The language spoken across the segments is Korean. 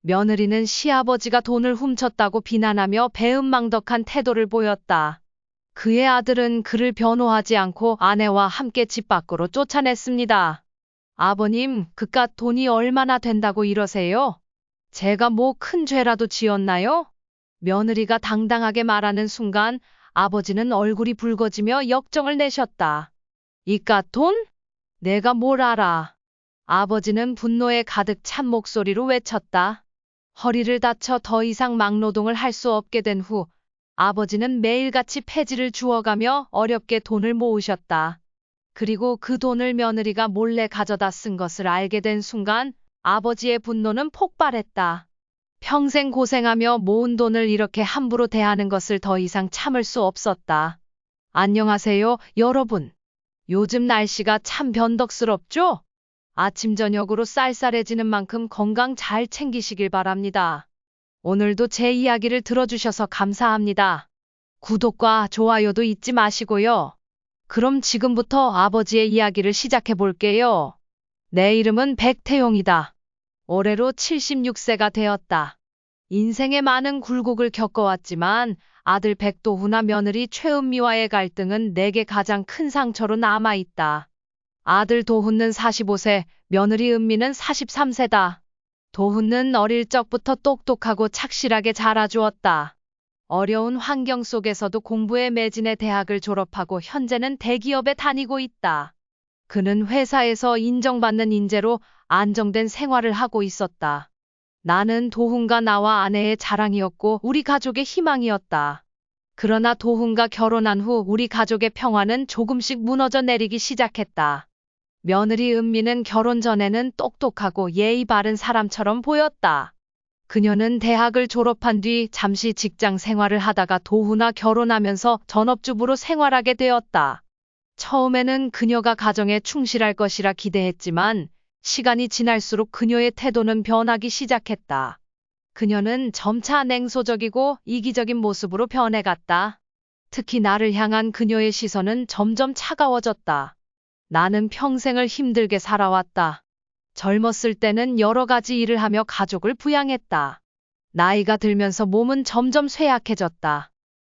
며느리는 시아버지가 돈을 훔쳤다고 비난하며 배은망덕한 태도를 보였다. 그의 아들은 그를 변호하지 않고 아내와 함께 집 밖으로 쫓아냈습니다. 아버님, 그깟 돈이 얼마나 된다고 이러세요? 제가 뭐 큰 죄라도 지었나요? 며느리가 당당하게 말하는 순간 아버지는 얼굴이 붉어지며 역정을 내셨다. 이깟 돈? 내가 뭘 알아? 아버지는 분노에 가득 찬 목소리로 외쳤다. 허리를 다쳐 더 이상 막노동을 할 수 없게 된 후 아버지는 매일같이 폐지를 주워가며 어렵게 돈을 모으셨다. 그리고 그 돈을 며느리가 몰래 가져다 쓴 것을 알게 된 순간 아버지의 분노는 폭발했다. 평생 고생하며 모은 돈을 이렇게 함부로 대하는 것을 더 이상 참을 수 없었다. 안녕하세요, 여러분. 요즘 날씨가 참 변덕스럽죠? 아침 저녁으로 쌀쌀해지는 만큼 건강 잘 챙기시길 바랍니다. 오늘도 제 이야기를 들어주셔서 감사합니다. 구독과 좋아요도 잊지 마시고요. 그럼 지금부터 아버지의 이야기를 시작해 볼게요. 내 이름은 백태용이다. 올해로 76세가 되었다. 인생에 많은 굴곡을 겪어왔지만 아들 백도훈과 며느리 최은미와의 갈등은 내게 가장 큰 상처로 남아있다. 아들 도훈은 45세, 며느리 은미는 43세다. 도훈은 어릴 적부터 똑똑하고 착실하게 자라주었다. 어려운 환경 속에서도 공부에 매진해 대학을 졸업하고 현재는 대기업에 다니고 있다. 그는 회사에서 인정받는 인재로 안정된 생활을 하고 있었다. 나는 도훈과 나와 아내의 자랑이었고 우리 가족의 희망이었다. 그러나 도훈과 결혼한 후 우리 가족의 평화는 조금씩 무너져 내리기 시작했다. 며느리 은미는 결혼 전에는 똑똑하고 예의 바른 사람처럼 보였다. 그녀는 대학을 졸업한 뒤 잠시 직장 생활을 하다가 도훈과 결혼하면서 전업주부로 생활하게 되었다. 처음에는 그녀가 가정에 충실할 것이라 기대했지만 시간이 지날수록 그녀의 태도는 변하기 시작했다. 그녀는 점차 냉소적이고 이기적인 모습으로 변해갔다. 특히 나를 향한 그녀의 시선은 점점 차가워졌다. 나는 평생을 힘들게 살아왔다. 젊었을 때는 여러 가지 일을 하며 가족을 부양했다. 나이가 들면서 몸은 점점 쇠약해졌다.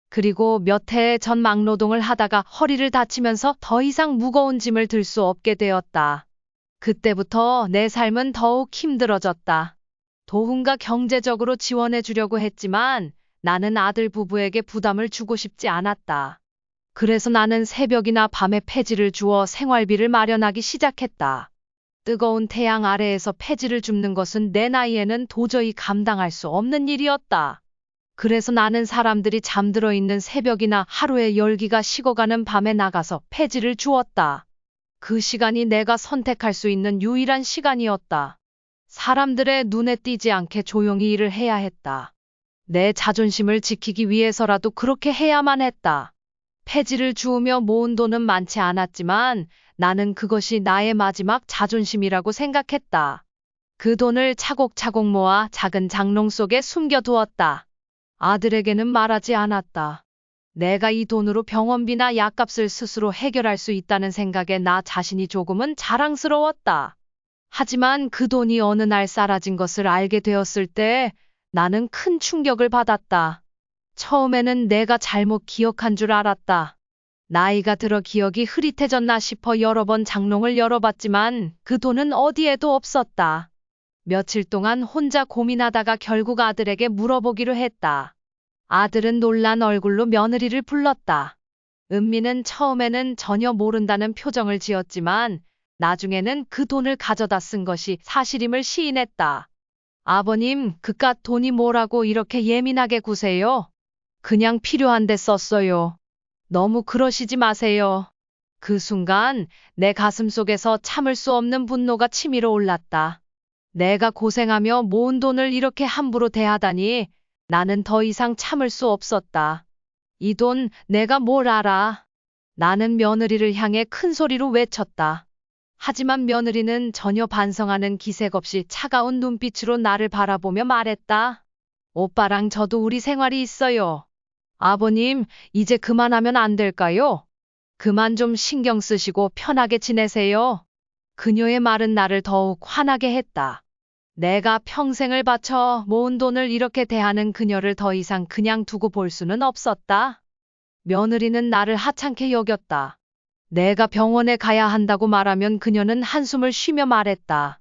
그리고 몇 해 전 막노동을 하다가 허리를 다치면서 더 이상 무거운 짐을 들 수 없게 되었다. 그때부터 내 삶은 더욱 힘들어졌다. 도훈과 경제적으로 지원해 주려고 했지만 나는 아들 부부에게 부담을 주고 싶지 않았다. 그래서 나는 새벽이나 밤에 폐지를 주워 생활비를 마련하기 시작했다. 뜨거운 태양 아래에서 폐지를 줍는 것은 내 나이에는 도저히 감당할 수 없는 일이었다. 그래서 나는 사람들이 잠들어 있는 새벽이나 하루에 열기가 식어가는 밤에 나가서 폐지를 주웠다. 그 시간이 내가 선택할 수 있는 유일한 시간이었다. 사람들의 눈에 띄지 않게 조용히 일을 해야 했다. 내 자존심을 지키기 위해서라도 그렇게 해야만 했다. 폐지를 주우며 모은 돈은 많지 않았지만 나는 그것이 나의 마지막 자존심이라고 생각했다. 그 돈을 차곡차곡 모아 작은 장롱 속에 숨겨두었다. 아들에게는 말하지 않았다. 내가 이 돈으로 병원비나 약값을 스스로 해결할 수 있다는 생각에 나 자신이 조금은 자랑스러웠다. 하지만 그 돈이 어느 날 사라진 것을 알게 되었을 때 나는 큰 충격을 받았다. 처음에는 내가 잘못 기억한 줄 알았다. 나이가 들어 기억이 흐릿해졌나 싶어 여러 번 장롱을 열어봤지만 그 돈은 어디에도 없었다. 며칠 동안 혼자 고민하다가 결국 아들에게 물어보기로 했다. 아들은 놀란 얼굴로 며느리를 불렀다. 은미는 처음에는 전혀 모른다는 표정을 지었지만 나중에는 그 돈을 가져다 쓴 것이 사실임을 시인했다. 아버님, 그깟 돈이 뭐라고 이렇게 예민하게 구세요? 그냥 필요한데 썼어요. 너무 그러시지 마세요. 그 순간 내 가슴 속에서 참을 수 없는 분노가 치밀어 올랐다. 내가 고생하며 모은 돈을 이렇게 함부로 대하다니 나는 더 이상 참을 수 없었다. 이 돈 내가 뭘 알아? 나는 며느리를 향해 큰 소리로 외쳤다. 하지만 며느리는 전혀 반성하는 기색 없이 차가운 눈빛으로 나를 바라보며 말했다. 오빠랑 저도 우리 생활이 있어요. 아버님, 이제 그만하면 안 될까요? 그만 좀 신경 쓰시고 편하게 지내세요. 그녀의 말은 나를 더욱 화나게 했다. 내가 평생을 바쳐 모은 돈을 이렇게 대하는 그녀를 더 이상 그냥 두고 볼 수는 없었다. 며느리는 나를 하찮게 여겼다. 내가 병원에 가야 한다고 말하면 그녀는 한숨을 쉬며 말했다.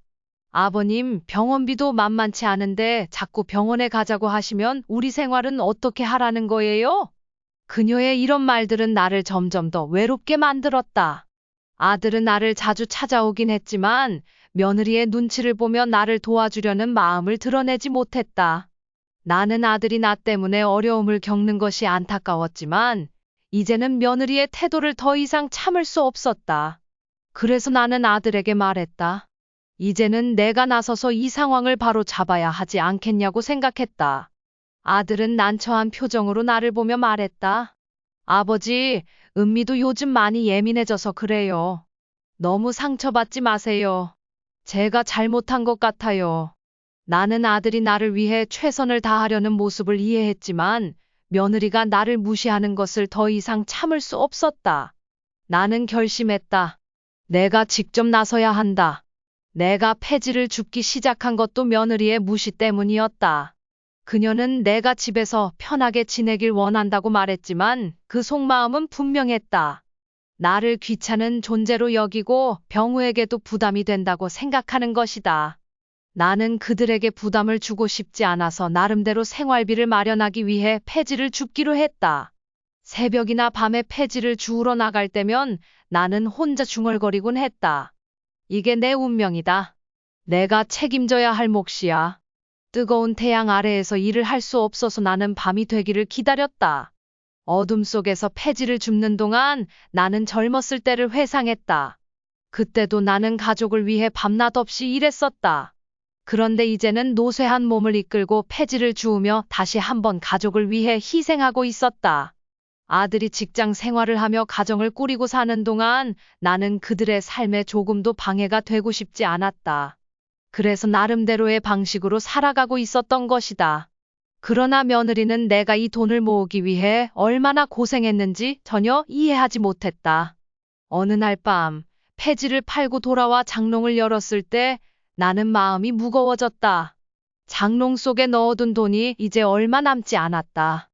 아버님, 병원비도 만만치 않은데 자꾸 병원에 가자고 하시면 우리 생활은 어떻게 하라는 거예요? 그녀의 이런 말들은 나를 점점 더 외롭게 만들었다. 아들은 나를 자주 찾아오긴 했지만 며느리의 눈치를 보며 나를 도와주려는 마음을 드러내지 못했다. 나는 아들이 나 때문에 어려움을 겪는 것이 안타까웠지만 이제는 며느리의 태도를 더 이상 참을 수 없었다. 그래서 나는 아들에게 말했다. 이제는 내가 나서서 이 상황을 바로 잡아야 하지 않겠냐고 생각했다. 아들은 난처한 표정으로 나를 보며 말했다. 아버지, 은미도 요즘 많이 예민해져서 그래요. 너무 상처받지 마세요. 제가 잘못한 것 같아요. 나는 아들이 나를 위해 최선을 다하려는 모습을 이해했지만 며느리가 나를 무시하는 것을 더 이상 참을 수 없었다. 나는 결심했다. 내가 직접 나서야 한다. 내가 폐지를 줍기 시작한 것도 며느리의 무시 때문이었다. 그녀는 내가 집에서 편하게 지내길 원한다고 말했지만 그 속마음은 분명했다. 나를 귀찮은 존재로 여기고 병우에게도 부담이 된다고 생각하는 것이다. 나는 그들에게 부담을 주고 싶지 않아서 나름대로 생활비를 마련하기 위해 폐지를 줍기로 했다. 새벽이나 밤에 폐지를 주우러 나갈 때면 나는 혼자 중얼거리곤 했다. 이게 내 운명이다. 내가 책임져야 할 몫이야. 뜨거운 태양 아래에서 일을 할 수 없어서 나는 밤이 되기를 기다렸다. 어둠 속에서 폐지를 줍는 동안 나는 젊었을 때를 회상했다. 그때도 나는 가족을 위해 밤낮 없이 일했었다. 그런데 이제는 노쇠한 몸을 이끌고 폐지를 주우며 다시 한번 가족을 위해 희생하고 있었다. 아들이 직장 생활을 하며 가정을 꾸리고 사는 동안 나는 그들의 삶에 조금도 방해가 되고 싶지 않았다. 그래서 나름대로의 방식으로 살아가고 있었던 것이다. 그러나 며느리는 내가 이 돈을 모으기 위해 얼마나 고생했는지 전혀 이해하지 못했다. 어느 날 밤, 폐지를 팔고 돌아와 장롱을 열었을 때 나는 마음이 무거워졌다. 장롱 속에 넣어둔 돈이 이제 얼마 남지 않았다.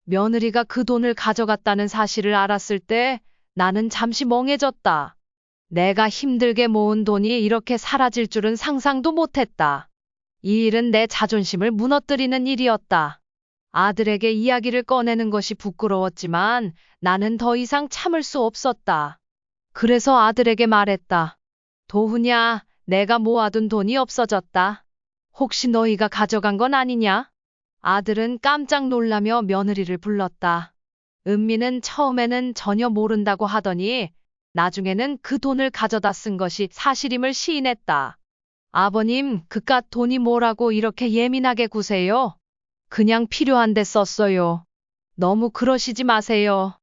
며느리가 그 돈을 가져갔다는 사실을 알았을 때 나는 잠시 멍해졌다. 내가 힘들게 모은 돈이 이렇게 사라질 줄은 상상도 못했다. 이 일은 내 자존심을 무너뜨리는 일이었다. 아들에게 이야기를 꺼내는 것이 부끄러웠지만 나는 더 이상 참을 수 없었다. 그래서 아들에게 말했다. 도훈야, 내가 모아둔 돈이 없어졌다. 혹시 너희가 가져간 건 아니냐? 아들은 깜짝 놀라며 며느리를 불렀다. 은미는 처음에는 전혀 모른다고 하더니 나중에는 그 돈을 가져다 쓴 것이 사실임을 시인했다. 아버님, 그깟 돈이 뭐라고 이렇게 예민하게 구세요? 그냥 필요한데 썼어요. 너무 그러시지 마세요.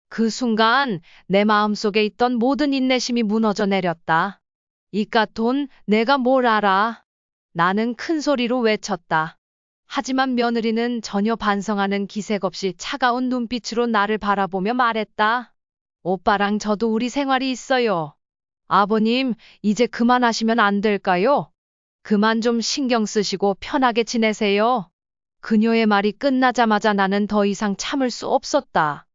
그 순간 내 마음속에 있던 모든 인내심이 무너져 내렸다. 이깟 돈 내가 뭘 알아? 나는 큰 소리로 외쳤다. 하지만 며느리는 전혀 반성하는 기색 없이 차가운 눈빛으로 나를 바라보며 말했다. 오빠랑 저도 우리 생활이 있어요. 아버님, 이제 그만하시면 안 될까요? 그만 좀 신경 쓰시고 편하게 지내세요. 그녀의 말이 끝나자마자 나는 더 이상 참을 수 없었다.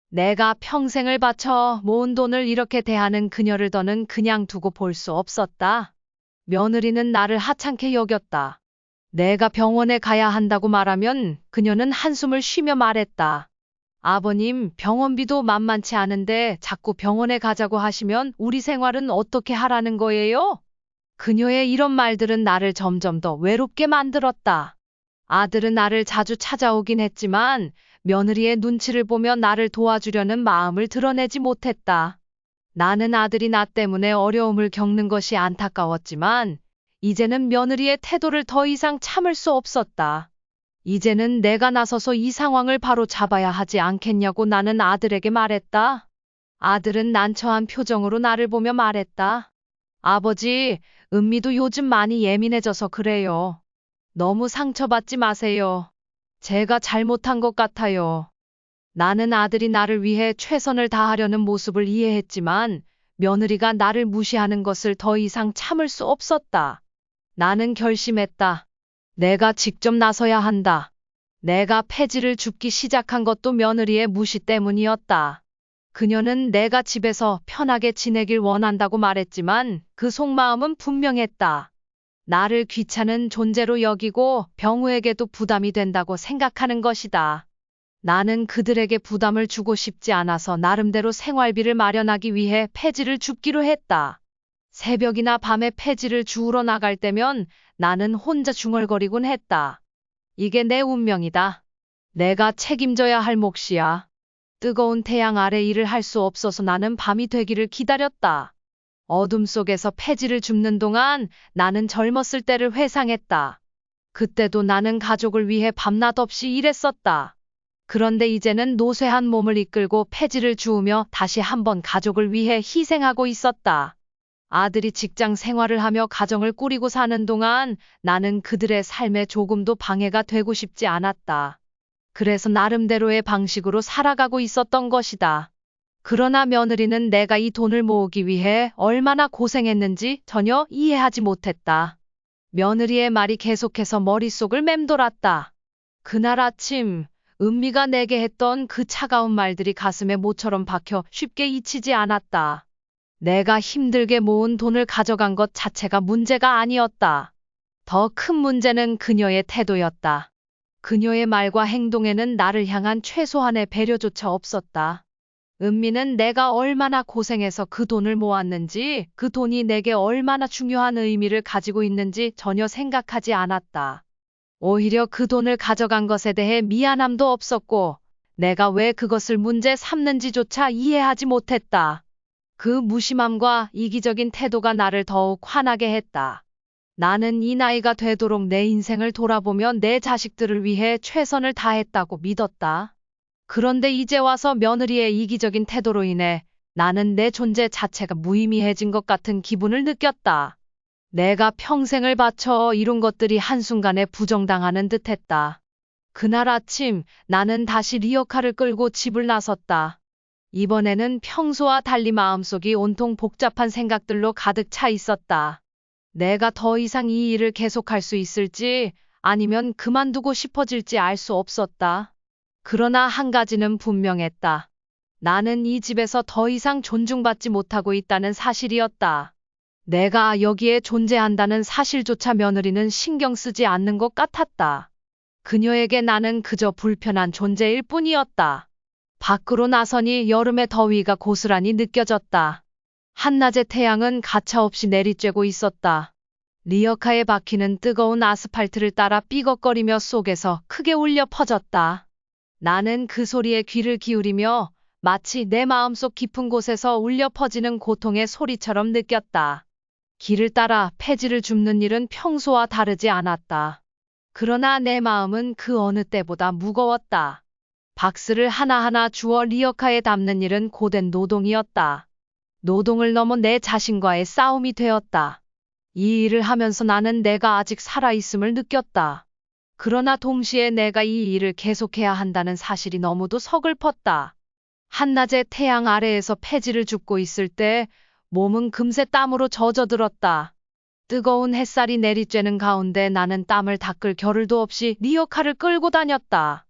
내가 평생을 바쳐 모은 돈을 이렇게 대하는 그녀를 더는 그냥 두고 볼 수 없었다. 며느리는 나를 하찮게 여겼다. 내가 병원에 가야 한다고 말하면 그녀는 한숨을 쉬며 말했다. 아버님, 병원비도 만만치 않은데 자꾸 병원에 가자고 하시면 우리 생활은 어떻게 하라는 거예요? 그녀의 이런 말들은 나를 점점 더 외롭게 만들었다. 아들은 나를 자주 찾아오긴 했지만 며느리의 눈치를 보며 나를 도와주려는 마음을 드러내지 못했다. 나는 아들이 나 때문에 어려움을 겪는 것이 안타까웠지만 이제는 며느리의 태도를 더 이상 참을 수 없었다. 이제는 내가 나서서 이 상황을 바로 잡아야 하지 않겠냐고 나는 아들에게 말했다. 아들은 난처한 표정으로 나를 보며 말했다. 아버지, 은미도 요즘 많이 예민해져서 그래요. 너무 상처받지 마세요. 제가 잘못한 것 같아요. 나는 아들이 나를 위해 최선을 다하려는 모습을 이해했지만 며느리가 나를 무시하는 것을 더 이상 참을 수 없었다. 나는 결심했다. 내가 직접 나서야 한다. 내가 폐지를 줍기 시작한 것도 며느리의 무시 때문이었다. 그녀는 내가 집에서 편하게 지내길 원한다고 말했지만 그 속마음은 분명했다. 나를 귀찮은 존재로 여기고 병우에게도 부담이 된다고 생각하는 것이다. 나는 그들에게 부담을 주고 싶지 않아서 나름대로 생활비를 마련하기 위해 폐지를 줍기로 했다. 새벽이나 밤에 폐지를 주우러 나갈 때면 나는 혼자 중얼거리곤 했다. 이게 내 운명이다. 내가 책임져야 할 몫이야. 뜨거운 태양 아래 일을 할 수 없어서 나는 밤이 되기를 기다렸다. 어둠 속에서 폐지를 줍는 동안 나는 젊었을 때를 회상했다. 그때도 나는 가족을 위해 밤낮 없이 일했었다. 그런데 이제는 노쇠한 몸을 이끌고 폐지를 주우며 다시 한번 가족을 위해 희생하고 있었다. 아들이 직장 생활을 하며 가정을 꾸리고 사는 동안 나는 그들의 삶에 조금도 방해가 되고 싶지 않았다. 그래서 나름대로의 방식으로 살아가고 있었던 것이다. 그러나 며느리는 내가 이 돈을 모으기 위해 얼마나 고생했는지 전혀 이해하지 못했다. 며느리의 말이 계속해서 머릿속을 맴돌았다. 그날 아침 은미가 내게 했던 그 차가운 말들이 가슴에 모처럼 박혀 쉽게 잊히지 않았다. 내가 힘들게 모은 돈을 가져간 것 자체가 문제가 아니었다. 더 큰 문제는 그녀의 태도였다. 그녀의 말과 행동에는 나를 향한 최소한의 배려조차 없었다. 은미는 내가 얼마나 고생해서 그 돈을 모았는지, 그 돈이 내게 얼마나 중요한 의미를 가지고 있는지 전혀 생각하지 않았다. 오히려 그 돈을 가져간 것에 대해 미안함도 없었고, 내가 왜 그것을 문제 삼는지조차 이해하지 못했다. 그 무심함과 이기적인 태도가 나를 더욱 화나게 했다. 나는 이 나이가 되도록 내 인생을 돌아보며 내 자식들을 위해 최선을 다했다고 믿었다. 그런데 이제 와서 며느리의 이기적인 태도로 인해 나는 내 존재 자체가 무의미해진 것 같은 기분을 느꼈다. 내가 평생을 바쳐 이룬 것들이 한순간에 부정당하는 듯했다. 그날 아침 나는 다시 리어카를 끌고 집을 나섰다. 이번에는 평소와 달리 마음속이 온통 복잡한 생각들로 가득 차 있었다. 내가 더 이상 이 일을 계속할 수 있을지 아니면 그만두고 싶어질지 알 수 없었다. 그러나 한 가지는 분명했다. 나는 이 집에서 더 이상 존중받지 못하고 있다는 사실이었다. 내가 여기에 존재한다는 사실조차 며느리는 신경 쓰지 않는 것 같았다. 그녀에게 나는 그저 불편한 존재일 뿐이었다. 밖으로 나서니 여름의 더위가 고스란히 느껴졌다. 한낮의 태양은 가차없이 내리쬐고 있었다. 리어카에 박히는 뜨거운 아스팔트를 따라 삐걱거리며 속에서 크게 울려 퍼졌다. 나는 그 소리에 귀를 기울이며 마치 내 마음속 깊은 곳에서 울려 퍼지는 고통의 소리처럼 느꼈다. 길을 따라 폐지를 줍는 일은 평소와 다르지 않았다. 그러나 내 마음은 그 어느 때보다 무거웠다. 박스를 하나하나 주워 리어카에 담는 일은 고된 노동이었다. 노동을 넘어 내 자신과의 싸움이 되었다. 이 일을 하면서 나는 내가 아직 살아있음을 느꼈다. 그러나 동시에 내가 이 일을 계속해야 한다는 사실이 너무도 서글펐다. 한낮의 태양 아래에서 폐지를 줍고 있을 때 몸은 금세 땀으로 젖어들었다. 뜨거운 햇살이 내리쬐는 가운데 나는 땀을 닦을 겨를도 없이 리어카를 끌고 다녔다.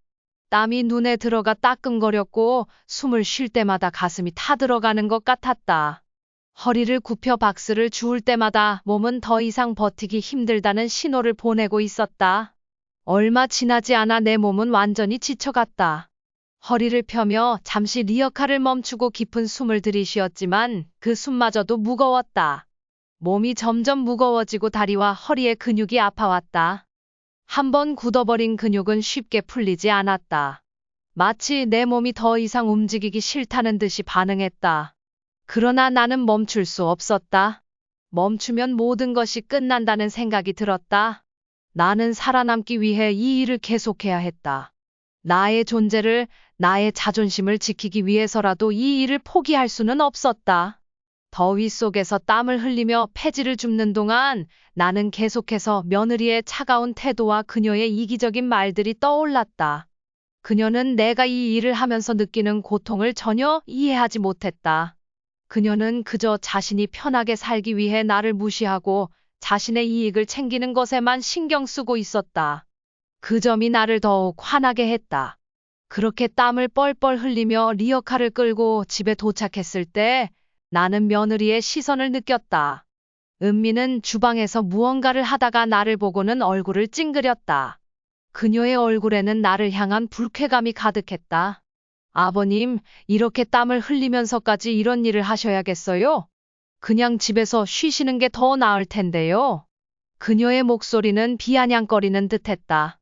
땀이 눈에 들어가 따끔거렸고 숨을 쉴 때마다 가슴이 타들어가는 것 같았다. 허리를 굽혀 박스를 주울 때마다 몸은 더 이상 버티기 힘들다는 신호를 보내고 있었다. 얼마 지나지 않아 내 몸은 완전히 지쳐갔다. 허리를 펴며 잠시 리어카를 멈추고 깊은 숨을 들이쉬었지만 그 숨마저도 무거웠다. 몸이 점점 무거워지고 다리와 허리의 근육이 아파왔다. 한번 굳어버린 근육은 쉽게 풀리지 않았다. 마치 내 몸이 더 이상 움직이기 싫다는 듯이 반응했다. 그러나 나는 멈출 수 없었다. 멈추면 모든 것이 끝난다는 생각이 들었다. 나는 살아남기 위해 이 일을 계속해야 했다. 나의 존재를, 나의 자존심을 지키기 위해서라도 이 일을 포기할 수는 없었다. 더위 속에서 땀을 흘리며 폐지를 줍는 동안 나는 계속해서 며느리의 차가운 태도와 그녀의 이기적인 말들이 떠올랐다. 그녀는 내가 이 일을 하면서 느끼는 고통을 전혀 이해하지 못했다. 그녀는 그저 자신이 편하게 살기 위해 나를 무시하고 자신의 이익을 챙기는 것에만 신경 쓰고 있었다. 그 점이 나를 더욱 화나게 했다. 그렇게 땀을 뻘뻘 흘리며 리어카를 끌고 집에 도착했을 때 나는 며느리의 시선을 느꼈다. 은미는 주방에서 무언가를 하다가 나를 보고는 얼굴을 찡그렸다. 그녀의 얼굴에는 나를 향한 불쾌감이 가득했다. 아버님, 이렇게 땀을 흘리면서까지 이런 일을 하셔야겠어요? 그냥 집에서 쉬시는 게 더 나을 텐데요. 그녀의 목소리는 비아냥거리는 듯했다.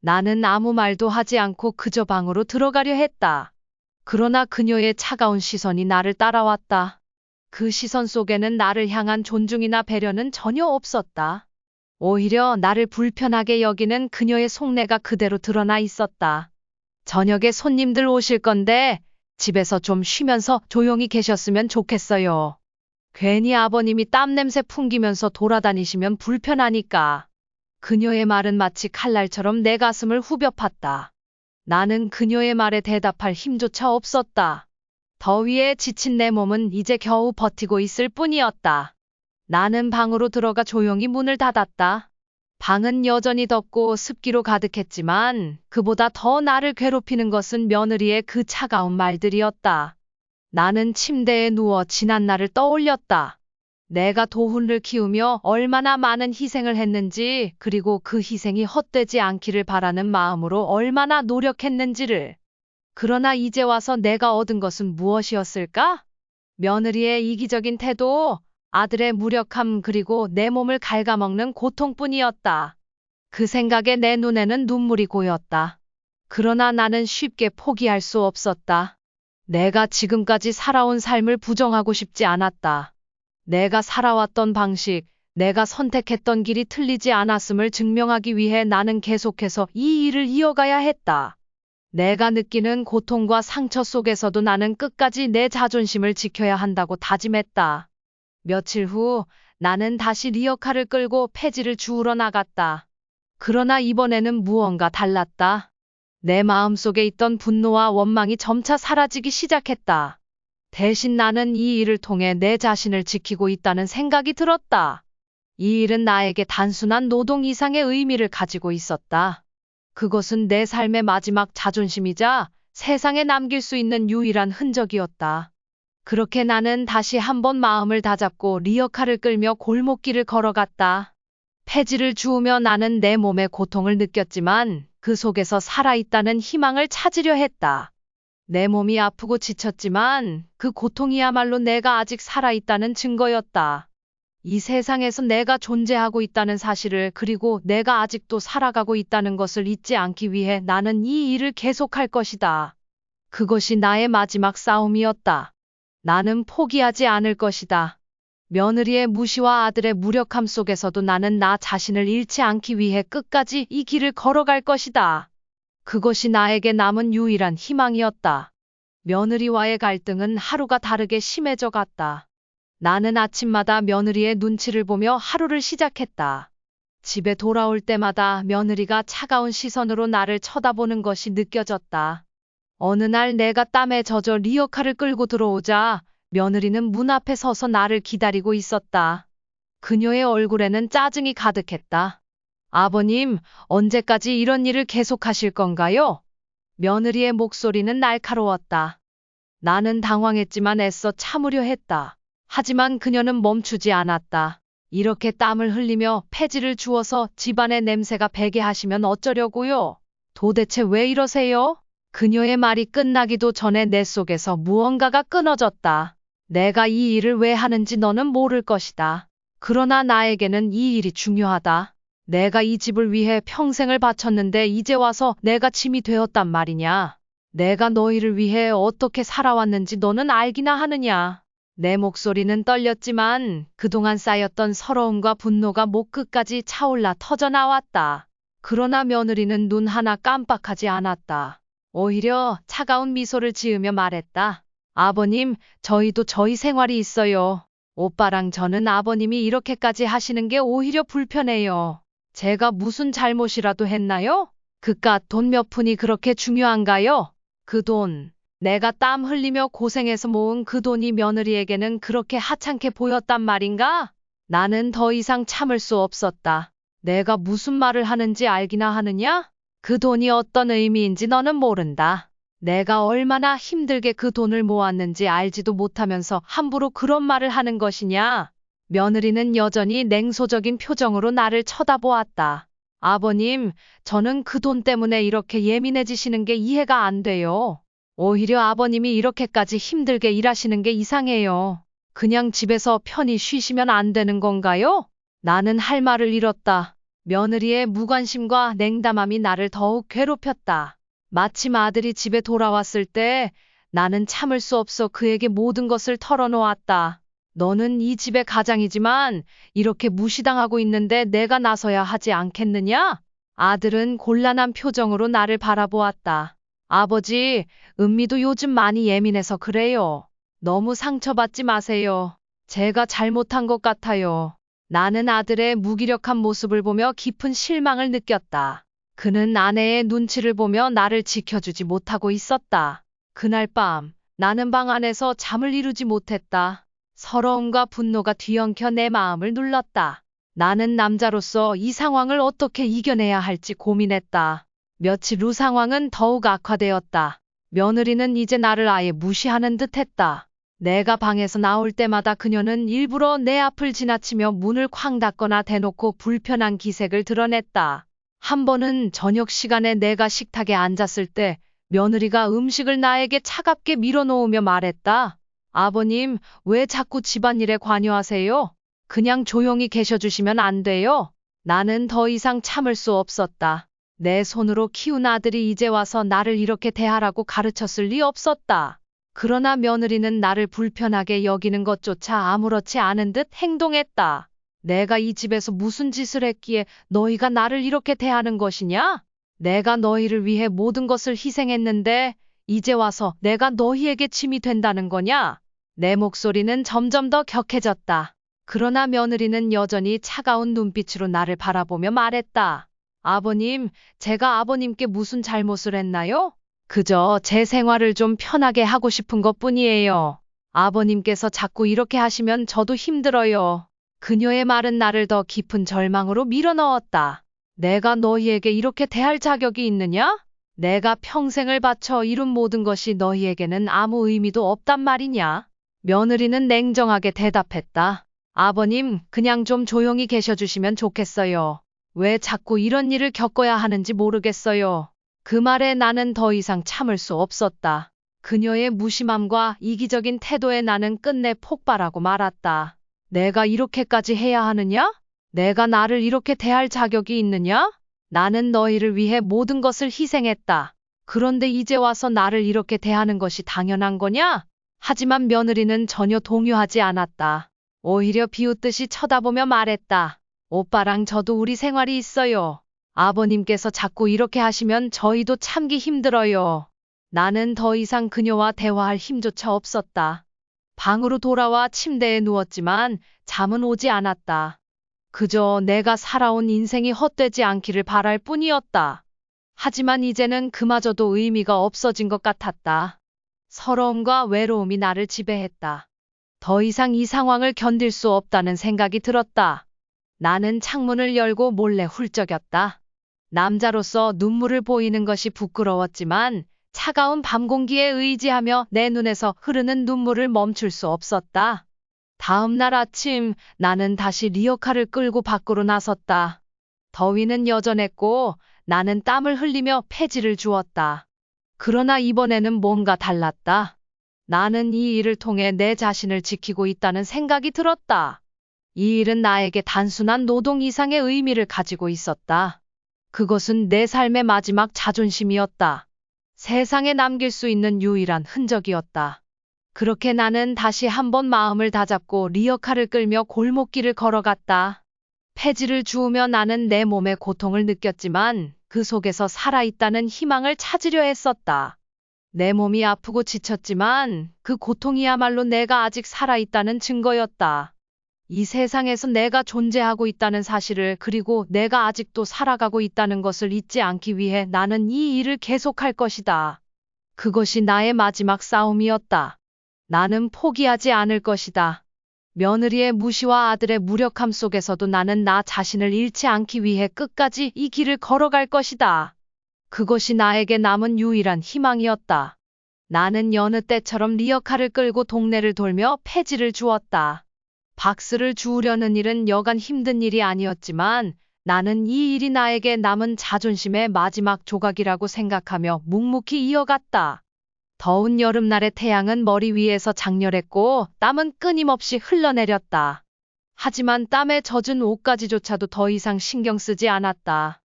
나는 아무 말도 하지 않고 그저 방으로 들어가려 했다. 그러나 그녀의 차가운 시선이 나를 따라왔다. 그 시선 속에는 나를 향한 존중이나 배려는 전혀 없었다. 오히려 나를 불편하게 여기는 그녀의 속내가 그대로 드러나 있었다. 저녁에 손님들 오실 건데 집에서 좀 쉬면서 조용히 계셨으면 좋겠어요. 괜히 아버님이 땀 냄새 풍기면서 돌아다니시면 불편하니까. 그녀의 말은 마치 칼날처럼 내 가슴을 후벼 팠다. 나는 그녀의 말에 대답할 힘조차 없었다. 더위에 지친 내 몸은 이제 겨우 버티고 있을 뿐이었다. 나는 방으로 들어가 조용히 문을 닫았다. 방은 여전히 덥고 습기로 가득했지만 그보다 더 나를 괴롭히는 것은 며느리의 그 차가운 말들이었다. 나는 침대에 누워 지난 날을 떠올렸다. 내가 도훈을 키우며 얼마나 많은 희생을 했는지, 그리고 그 희생이 헛되지 않기를 바라는 마음으로 얼마나 노력했는지를. 그러나 이제 와서 내가 얻은 것은 무엇이었을까? 며느리의 이기적인 태도, 아들의 무력함, 그리고 내 몸을 갉아먹는 고통뿐이었다. 그 생각에 내 눈에는 눈물이 고였다. 그러나 나는 쉽게 포기할 수 없었다. 내가 지금까지 살아온 삶을 부정하고 싶지 않았다. 내가 살아왔던 방식, 내가 선택했던 길이 틀리지 않았음을 증명하기 위해 나는 계속해서 이 일을 이어가야 했다. 내가 느끼는 고통과 상처 속에서도 나는 끝까지 내 자존심을 지켜야 한다고 다짐했다. 며칠 후 나는 다시 리어카를 끌고 폐지를 주우러 나갔다. 그러나 이번에는 무언가 달랐다. 내 마음속에 있던 분노와 원망이 점차 사라지기 시작했다. 대신 나는 이 일을 통해 내 자신을 지키고 있다는 생각이 들었다. 이 일은 나에게 단순한 노동 이상의 의미를 가지고 있었다. 그것은 내 삶의 마지막 자존심이자 세상에 남길 수 있는 유일한 흔적이었다. 그렇게 나는 다시 한번 마음을 다잡고 리어카를 끌며 골목길을 걸어갔다. 폐지를 주우며 나는 내 몸의 고통을 느꼈지만 그 속에서 살아있다는 희망을 찾으려 했다. 내 몸이 아프고 지쳤지만 그 고통이야말로 내가 아직 살아있다는 증거였다. 이 세상에서 내가 존재하고 있다는 사실을, 그리고 내가 아직도 살아가고 있다는 것을 잊지 않기 위해 나는 이 일을 계속할 것이다. 그것이 나의 마지막 싸움이었다. 나는 포기하지 않을 것이다. 며느리의 무시와 아들의 무력함 속에서도 나는 나 자신을 잃지 않기 위해 끝까지 이 길을 걸어갈 것이다. 그것이 나에게 남은 유일한 희망이었다. 며느리와의 갈등은 하루가 다르게 심해져 갔다. 나는 아침마다 며느리의 눈치를 보며 하루를 시작했다. 집에 돌아올 때마다 며느리가 차가운 시선으로 나를 쳐다보는 것이 느껴졌다. 어느 날 내가 땀에 젖어 리어카를 끌고 들어오자 며느리는 문 앞에 서서 나를 기다리고 있었다. 그녀의 얼굴에는 짜증이 가득했다. 아버님, 언제까지 이런 일을 계속하실 건가요? 며느리의 목소리는 날카로웠다. 나는 당황했지만 애써 참으려 했다. 하지만 그녀는 멈추지 않았다. 이렇게 땀을 흘리며 폐지를 주워서 집안의 냄새가 배게 하시면 어쩌려고요? 도대체 왜 이러세요? 그녀의 말이 끝나기도 전에 내 속에서 무언가가 끊어졌다. 내가 이 일을 왜 하는지 너는 모를 것이다. 그러나 나에게는 이 일이 중요하다. 내가 이 집을 위해 평생을 바쳤는데 이제 와서 내가 짐이 되었단 말이냐. 내가 너희를 위해 어떻게 살아왔는지 너는 알기나 하느냐. 내 목소리는 떨렸지만 그동안 쌓였던 서러움과 분노가 목 끝까지 차올라 터져나왔다. 그러나 며느리는 눈 하나 깜빡하지 않았다. 오히려 차가운 미소를 지으며 말했다. 아버님, 저희도 저희 생활이 있어요. 오빠랑 저는 아버님이 이렇게까지 하시는 게 오히려 불편해요. 제가 무슨 잘못이라도 했나요? 그깟 돈 몇 푼이 그렇게 중요한가요? 그 돈, 내가 땀 흘리며 고생해서 모은 그 돈이 며느리에게는 그렇게 하찮게 보였단 말인가? 나는 더 이상 참을 수 없었다. 내가 무슨 말을 하는지 알기나 하느냐? 그 돈이 어떤 의미인지 너는 모른다. 내가 얼마나 힘들게 그 돈을 모았는지 알지도 못하면서 함부로 그런 말을 하는 것이냐? 며느리는 여전히 냉소적인 표정으로 나를 쳐다보았다. 아버님, 저는 그 돈 때문에 이렇게 예민해지시는 게 이해가 안 돼요. 오히려 아버님이 이렇게까지 힘들게 일하시는 게 이상해요. 그냥 집에서 편히 쉬시면 안 되는 건가요? 나는 할 말을 잃었다. 며느리의 무관심과 냉담함이 나를 더욱 괴롭혔다. 마침 아들이 집에 돌아왔을 때 나는 참을 수 없어 그에게 모든 것을 털어놓았다. 너는 이 집의 가장이지만 이렇게 무시당하고 있는데 내가 나서야 하지 않겠느냐? 아들은 곤란한 표정으로 나를 바라보았다. 아버지, 은미도 요즘 많이 예민해서 그래요. 너무 상처받지 마세요. 제가 잘못한 것 같아요. 나는 아들의 무기력한 모습을 보며 깊은 실망을 느꼈다. 그는 아내의 눈치를 보며 나를 지켜주지 못하고 있었다. 그날 밤, 나는 방 안에서 잠을 이루지 못했다. 서러움과 분노가 뒤엉켜 내 마음을 눌렀다. 나는 남자로서 이 상황을 어떻게 이겨내야 할지 고민했다. 며칠 후 상황은 더욱 악화되었다. 며느리는 이제 나를 아예 무시하는 듯했다. 내가 방에서 나올 때마다 그녀는 일부러 내 앞을 지나치며 문을 쾅 닫거나 대놓고 불편한 기색을 드러냈다. 한 번은 저녁 시간에 내가 식탁에 앉았을 때 며느리가 음식을 나에게 차갑게 밀어놓으며 말했다. 아버님, 왜 자꾸 집안일에 관여하세요? 그냥 조용히 계셔주시면 안 돼요? 나는 더 이상 참을 수 없었다. 내 손으로 키운 아들이 이제 와서 나를 이렇게 대하라고 가르쳤을 리 없었다. 그러나 며느리는 나를 불편하게 여기는 것조차 아무렇지 않은 듯 행동했다. 내가 이 집에서 무슨 짓을 했기에 너희가 나를 이렇게 대하는 것이냐? 내가 너희를 위해 모든 것을 희생했는데 이제 와서 내가 너희에게 짐이 된다는 거냐? 내 목소리는 점점 더 격해졌다. 그러나 며느리는 여전히 차가운 눈빛으로 나를 바라보며 말했다. 아버님, 제가 아버님께 무슨 잘못을 했나요? 그저 제 생활을 좀 편하게 하고 싶은 것뿐이에요. 아버님께서 자꾸 이렇게 하시면 저도 힘들어요. 그녀의 말은 나를 더 깊은 절망으로 밀어넣었다. 내가 너희에게 이렇게 대할 자격이 있느냐? 내가 평생을 바쳐 이룬 모든 것이 너희에게는 아무 의미도 없단 말이냐? 며느리는 냉정하게 대답했다. 아버님, 그냥 좀 조용히 계셔주시면 좋겠어요. 왜 자꾸 이런 일을 겪어야 하는지 모르겠어요. 그 말에 나는 더 이상 참을 수 없었다. 그녀의 무심함과 이기적인 태도에 나는 끝내 폭발하고 말았다. 내가 이렇게까지 해야 하느냐? 내가 나를 이렇게 대할 자격이 있느냐? 나는 너희를 위해 모든 것을 희생했다. 그런데 이제 와서 나를 이렇게 대하는 것이 당연한 거냐? 하지만 며느리는 전혀 동요하지 않았다. 오히려 비웃듯이 쳐다보며 말했다. 오빠랑 저도 우리 생활이 있어요. 아버님께서 자꾸 이렇게 하시면 저희도 참기 힘들어요. 나는 더 이상 그녀와 대화할 힘조차 없었다. 방으로 돌아와 침대에 누웠지만 잠은 오지 않았다. 그저 내가 살아온 인생이 헛되지 않기를 바랄 뿐이었다. 하지만 이제는 그마저도 의미가 없어진 것 같았다. 서러움과 외로움이 나를 지배했다. 더 이상 이 상황을 견딜 수 없다는 생각이 들었다. 나는 창문을 열고 몰래 훌쩍였다. 남자로서 눈물을 보이는 것이 부끄러웠지만 차가운 밤 공기에 의지하며 내 눈에서 흐르는 눈물을 멈출 수 없었다. 다음 날 아침 나는 다시 리어카를 끌고 밖으로 나섰다. 더위는 여전했고 나는 땀을 흘리며 폐지를 주었다. 그러나 이번에는 뭔가 달랐다. 나는 이 일을 통해 내 자신을 지키고 있다는 생각이 들었다. 이 일은 나에게 단순한 노동 이상의 의미를 가지고 있었다. 그것은 내 삶의 마지막 자존심이었다. 세상에 남길 수 있는 유일한 흔적이었다. 그렇게 나는 다시 한번 마음을 다잡고 리어카를 끌며 골목길을 걸어갔다. 폐지를 주우며 나는 내 몸의 고통을 느꼈지만 그 속에서 살아있다는 희망을 찾으려 했었다. 내 몸이 아프고 지쳤지만 그 고통이야말로 내가 아직 살아있다는 증거였다. 이 세상에서 내가 존재하고 있다는 사실을 그리고 내가 아직도 살아가고 있다는 것을 잊지 않기 위해 나는 이 일을 계속할 것이다. 그것이 나의 마지막 싸움이었다. 나는 포기하지 않을 것이다. 며느리의 무시와 아들의 무력함 속에서도 나는 나 자신을 잃지 않기 위해 끝까지 이 길을 걸어갈 것이다. 그것이 나에게 남은 유일한 희망이었다. 나는 여느 때처럼 리어카를 끌고 동네를 돌며 폐지를 주었다. 박스를 주우려는 일은 여간 힘든 일이 아니었지만 나는 이 일이 나에게 남은 자존심의 마지막 조각이라고 생각하며 묵묵히 이어갔다. 더운 여름날의 태양은 머리 위에서 장렬했고 땀은 끊임없이 흘러내렸다. 하지만 땀에 젖은 옷가지조차도 더 이상 신경 쓰지 않았다.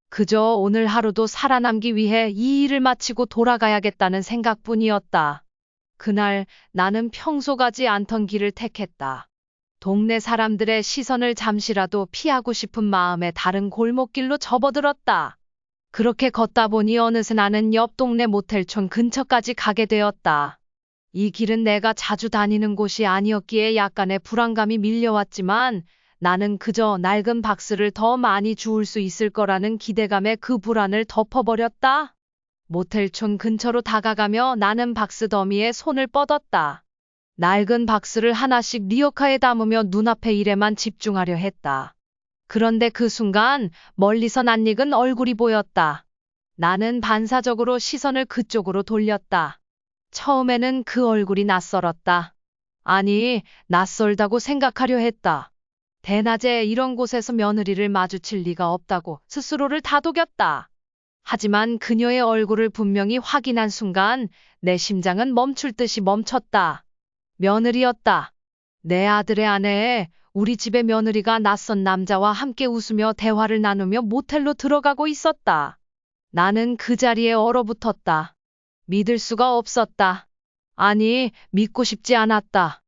그저 오늘 하루도 살아남기 위해 이 일을 마치고 돌아가야겠다는 생각뿐이었다. 그날 나는 평소 가지 않던 길을 택했다. 동네 사람들의 시선을 잠시라도 피하고 싶은 마음에 다른 골목길로 접어들었다. 그렇게 걷다 보니 어느새 나는 옆 동네 모텔촌 근처까지 가게 되었다. 이 길은 내가 자주 다니는 곳이 아니었기에 약간의 불안감이 밀려왔지만 나는 그저 낡은 박스를 더 많이 주울 수 있을 거라는 기대감에 그 불안을 덮어버렸다. 모텔촌 근처로 다가가며 나는 박스 더미에 손을 뻗었다. 낡은 박스를 하나씩 리어카에 담으며 눈앞의 일에만 집중하려 했다. 그런데 그 순간 멀리서 낯익은 얼굴이 보였다. 나는 반사적으로 시선을 그쪽으로 돌렸다. 처음에는 그 얼굴이 낯설었다. 아니, 낯설다고 생각하려 했다. 대낮에 이런 곳에서 며느리를 마주칠 리가 없다고 스스로를 다독였다. 하지만 그녀의 얼굴을 분명히 확인한 순간 내 심장은 멈출 듯이 멈췄다. 며느리였다. 내 아들의 아내, 우리 집의 며느리가 낯선 남자와 함께 웃으며 대화를 나누며 모텔로 들어가고 있었다. 나는 그 자리에 얼어붙었다. 믿을 수가 없었다. 아니, 믿고 싶지 않았다.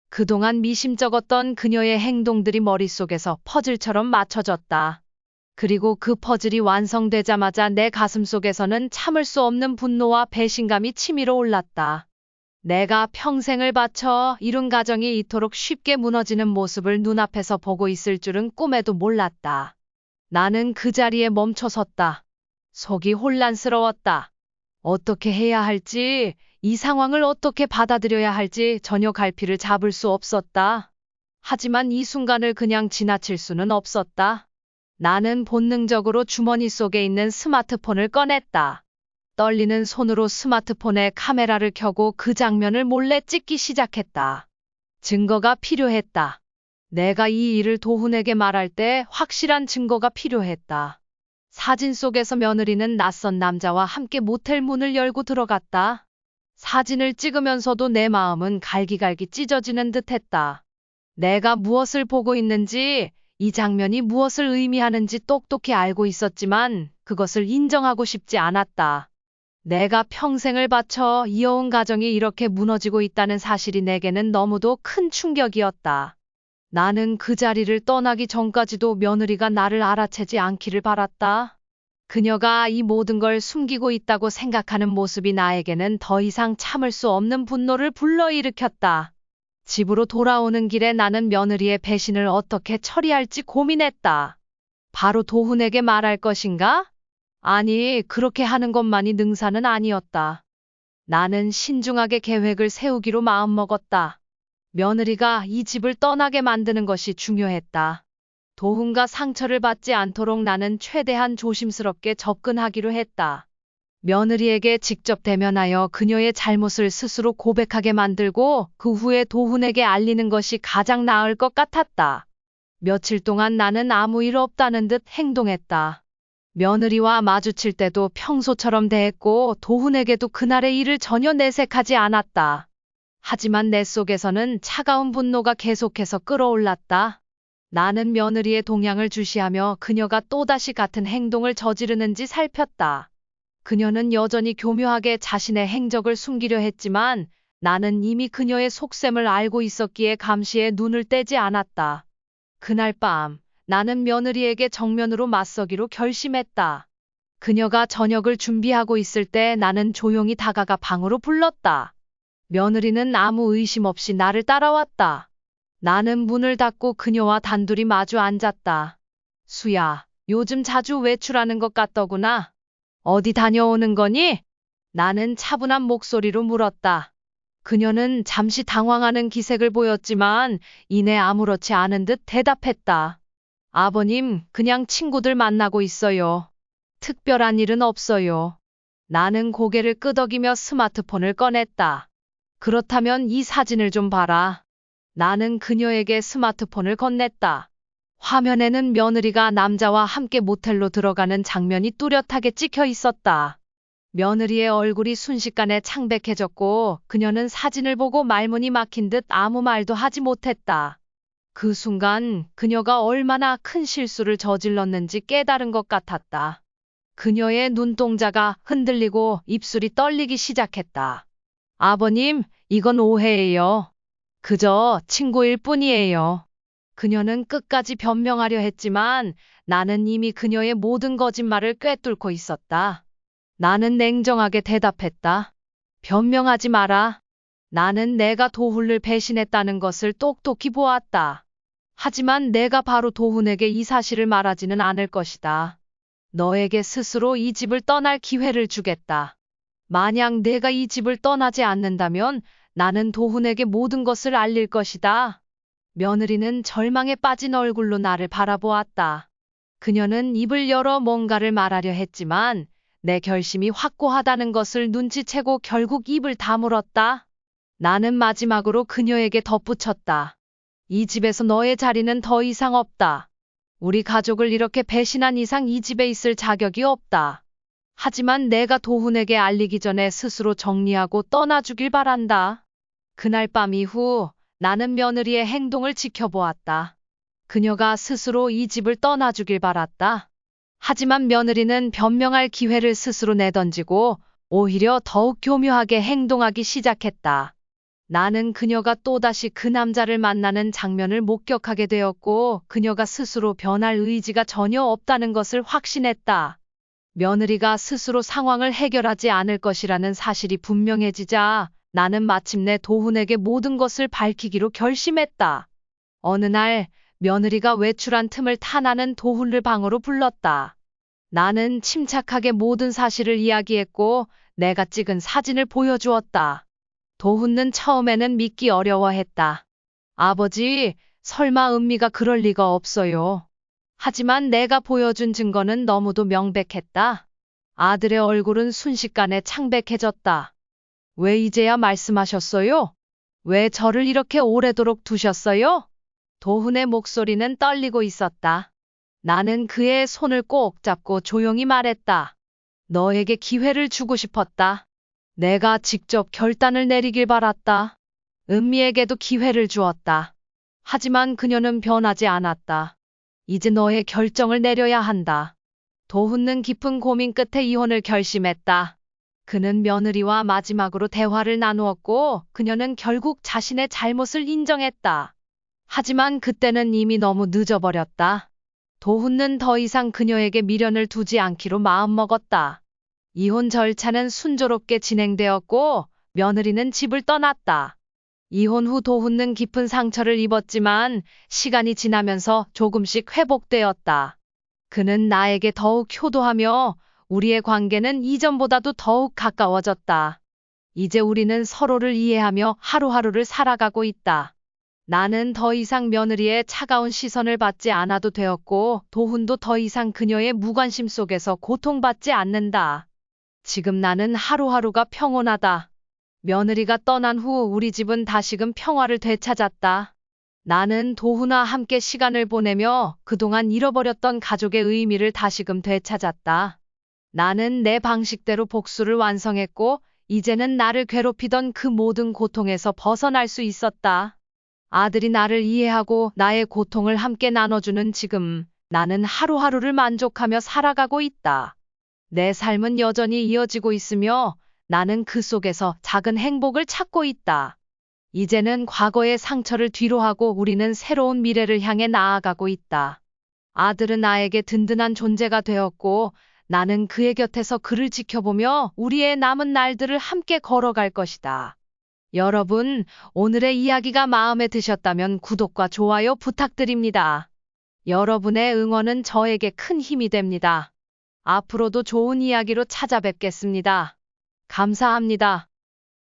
그동안 미심쩍었던 그녀의 행동들이 머릿속에서 퍼즐처럼 맞춰졌다. 그리고 그 퍼즐이 완성되자마자 내 가슴속에서는 참을 수 없는 분노와 배신감이 치밀어 올랐다. 내가 평생을 바쳐 이룬 가정이 이토록 쉽게 무너지는 모습을 눈앞에서 보고 있을 줄은 꿈에도 몰랐다. 나는 그 자리에 멈춰섰다. 속이 혼란스러웠다. 어떻게 해야 할지, 이 상황을 어떻게 받아들여야 할지 전혀 갈피를 잡을 수 없었다. 하지만 이 순간을 그냥 지나칠 수는 없었다. 나는 본능적으로 주머니 속에 있는 스마트폰을 꺼냈다. 떨리는 손으로 스마트폰에 카메라를 켜고 그 장면을 몰래 찍기 시작했다. 증거가 필요했다. 내가 이 일을 도훈에게 말할 때 확실한 증거가 필요했다. 사진 속에서 며느리는 낯선 남자와 함께 모텔 문을 열고 들어갔다. 사진을 찍으면서도 내 마음은 갈기갈기 찢어지는 듯했다. 내가 무엇을 보고 있는지, 이 장면이 무엇을 의미하는지 똑똑히 알고 있었지만 그것을 인정하고 싶지 않았다. 내가 평생을 바쳐 이어온 가정이 이렇게 무너지고 있다는 사실이 내게는 너무도 큰 충격이었다. 나는 그 자리를 떠나기 전까지도 며느리가 나를 알아채지 않기를 바랐다. 그녀가 이 모든 걸 숨기고 있다고 생각하는 모습이 나에게는 더 이상 참을 수 없는 분노를 불러일으켰다. 집으로 돌아오는 길에 나는 며느리의 배신을 어떻게 처리할지 고민했다. 바로 도훈에게 말할 것인가? 아니, 그렇게 하는 것만이 능사는 아니었다. 나는 신중하게 계획을 세우기로 마음먹었다. 며느리가 이 집을 떠나게 만드는 것이 중요했다. 도훈과 상처를 받지 않도록 나는 최대한 조심스럽게 접근하기로 했다. 며느리에게 직접 대면하여 그녀의 잘못을 스스로 고백하게 만들고 그 후에 도훈에게 알리는 것이 가장 나을 것 같았다. 며칠 동안 나는 아무 일 없다는 듯 행동했다. 며느리와 마주칠 때도 평소처럼 대했고 도훈에게도 그날의 일을 전혀 내색하지 않았다. 하지만 내 속에서는 차가운 분노가 계속해서 끌어올랐다. 나는 며느리의 동향을 주시하며 그녀가 또다시 같은 행동을 저지르는지 살폈다. 그녀는 여전히 교묘하게 자신의 행적을 숨기려 했지만 나는 이미 그녀의 속셈을 알고 있었기에 감시에 눈을 떼지 않았다. 그날 밤 나는 며느리에게 정면으로 맞서기로 결심했다. 그녀가 저녁을 준비하고 있을 때 나는 조용히 다가가 방으로 불렀다. 며느리는 아무 의심 없이 나를 따라왔다. 나는 문을 닫고 그녀와 단둘이 마주 앉았다. 수야, 요즘 자주 외출하는 것 같더구나. 어디 다녀오는 거니? 나는 차분한 목소리로 물었다. 그녀는 잠시 당황하는 기색을 보였지만 이내 아무렇지 않은 듯 대답했다. 아버님, 그냥 친구들 만나고 있어요. 특별한 일은 없어요. 나는 고개를 끄덕이며 스마트폰을 꺼냈다. 그렇다면 이 사진을 좀 봐라. 나는 그녀에게 스마트폰을 건넸다. 화면에는 며느리가 남자와 함께 모텔로 들어가는 장면이 뚜렷하게 찍혀 있었다. 며느리의 얼굴이 순식간에 창백해졌고 그녀는 사진을 보고 말문이 막힌 듯 아무 말도 하지 못했다. 그 순간 그녀가 얼마나 큰 실수를 저질렀는지 깨달은 것 같았다. 그녀의 눈동자가 흔들리고 입술이 떨리기 시작했다. 아버님, 이건 오해예요. 그저 친구일 뿐이에요. 그녀는 끝까지 변명하려 했지만 나는 이미 그녀의 모든 거짓말을 꿰뚫고 있었다. 나는 냉정하게 대답했다. 변명하지 마라. 나는 내가 도훈을 배신했다는 것을 똑똑히 보았다. 하지만 내가 바로 도훈에게 이 사실을 말하지는 않을 것이다. 너에게 스스로 이 집을 떠날 기회를 주겠다. 만약 내가 이 집을 떠나지 않는다면 나는 도훈에게 모든 것을 알릴 것이다. 며느리는 절망에 빠진 얼굴로 나를 바라보았다. 그녀는 입을 열어 뭔가를 말하려 했지만 내 결심이 확고하다는 것을 눈치채고 결국 입을 다물었다. 나는 마지막으로 그녀에게 덧붙였다. 이 집에서 너의 자리는 더 이상 없다. 우리 가족을 이렇게 배신한 이상 이 집에 있을 자격이 없다. 하지만 내가 도훈에게 알리기 전에 스스로 정리하고 떠나주길 바란다. 그날 밤 이후 나는 며느리의 행동을 지켜보았다. 그녀가 스스로 이 집을 떠나주길 바랐다. 하지만 며느리는 변명할 기회를 스스로 내던지고 오히려 더욱 교묘하게 행동하기 시작했다. 나는 그녀가 또다시 그 남자를 만나는 장면을 목격하게 되었고 그녀가 스스로 변할 의지가 전혀 없다는 것을 확신했다. 며느리가 스스로 상황을 해결하지 않을 것이라는 사실이 분명해지자 나는 마침내 도훈에게 모든 것을 밝히기로 결심했다. 어느 날 며느리가 외출한 틈을 타 나는 도훈을 방으로 불렀다. 나는 침착하게 모든 사실을 이야기했고 내가 찍은 사진을 보여주었다. 도훈은 처음에는 믿기 어려워했다. 아버지, 설마 은미가 그럴 리가 없어요. 하지만 내가 보여준 증거는 너무도 명백했다. 아들의 얼굴은 순식간에 창백해졌다. 왜 이제야 말씀하셨어요? 왜 저를 이렇게 오래도록 두셨어요? 도훈의 목소리는 떨리고 있었다. 나는 그의 손을 꼭 잡고 조용히 말했다. 너에게 기회를 주고 싶었다. 내가 직접 결단을 내리길 바랐다. 은미에게도 기회를 주었다. 하지만 그녀는 변하지 않았다. 이제 너의 결정을 내려야 한다. 도훈은 깊은 고민 끝에 이혼을 결심했다. 그는 며느리와 마지막으로 대화를 나누었고 그녀는 결국 자신의 잘못을 인정했다. 하지만 그때는 이미 너무 늦어버렸다. 도훈은 더 이상 그녀에게 미련을 두지 않기로 마음먹었다. 이혼 절차는 순조롭게 진행되었고 며느리는 집을 떠났다. 이혼 후 도훈은 깊은 상처를 입었지만 시간이 지나면서 조금씩 회복되었다. 그는 나에게 더욱 효도하며 우리의 관계는 이전보다도 더욱 가까워졌다. 이제 우리는 서로를 이해하며 하루하루를 살아가고 있다. 나는 더 이상 며느리의 차가운 시선을 받지 않아도 되었고 도훈도 더 이상 그녀의 무관심 속에서 고통받지 않는다. 지금 나는 하루하루가 평온하다. 며느리가 떠난 후 우리 집은 다시금 평화를 되찾았다. 나는 도훈과 함께 시간을 보내며 그동안 잃어버렸던 가족의 의미를 다시금 되찾았다. 나는 내 방식대로 복수를 완성했고 이제는 나를 괴롭히던 그 모든 고통에서 벗어날 수 있었다. 아들이 나를 이해하고 나의 고통을 함께 나눠주는 지금 나는 하루하루를 만족하며 살아가고 있다. 내 삶은 여전히 이어지고 있으며 나는 그 속에서 작은 행복을 찾고 있다. 이제는 과거의 상처를 뒤로하고 우리는 새로운 미래를 향해 나아가고 있다. 아들은 나에게 든든한 존재가 되었고 나는 그의 곁에서 그를 지켜보며 우리의 남은 날들을 함께 걸어갈 것이다. 여러분, 오늘의 이야기가 마음에 드셨다면 구독과 좋아요 부탁드립니다. 여러분의 응원은 저에게 큰 힘이 됩니다. 앞으로도 좋은 이야기로 찾아뵙겠습니다. 감사합니다.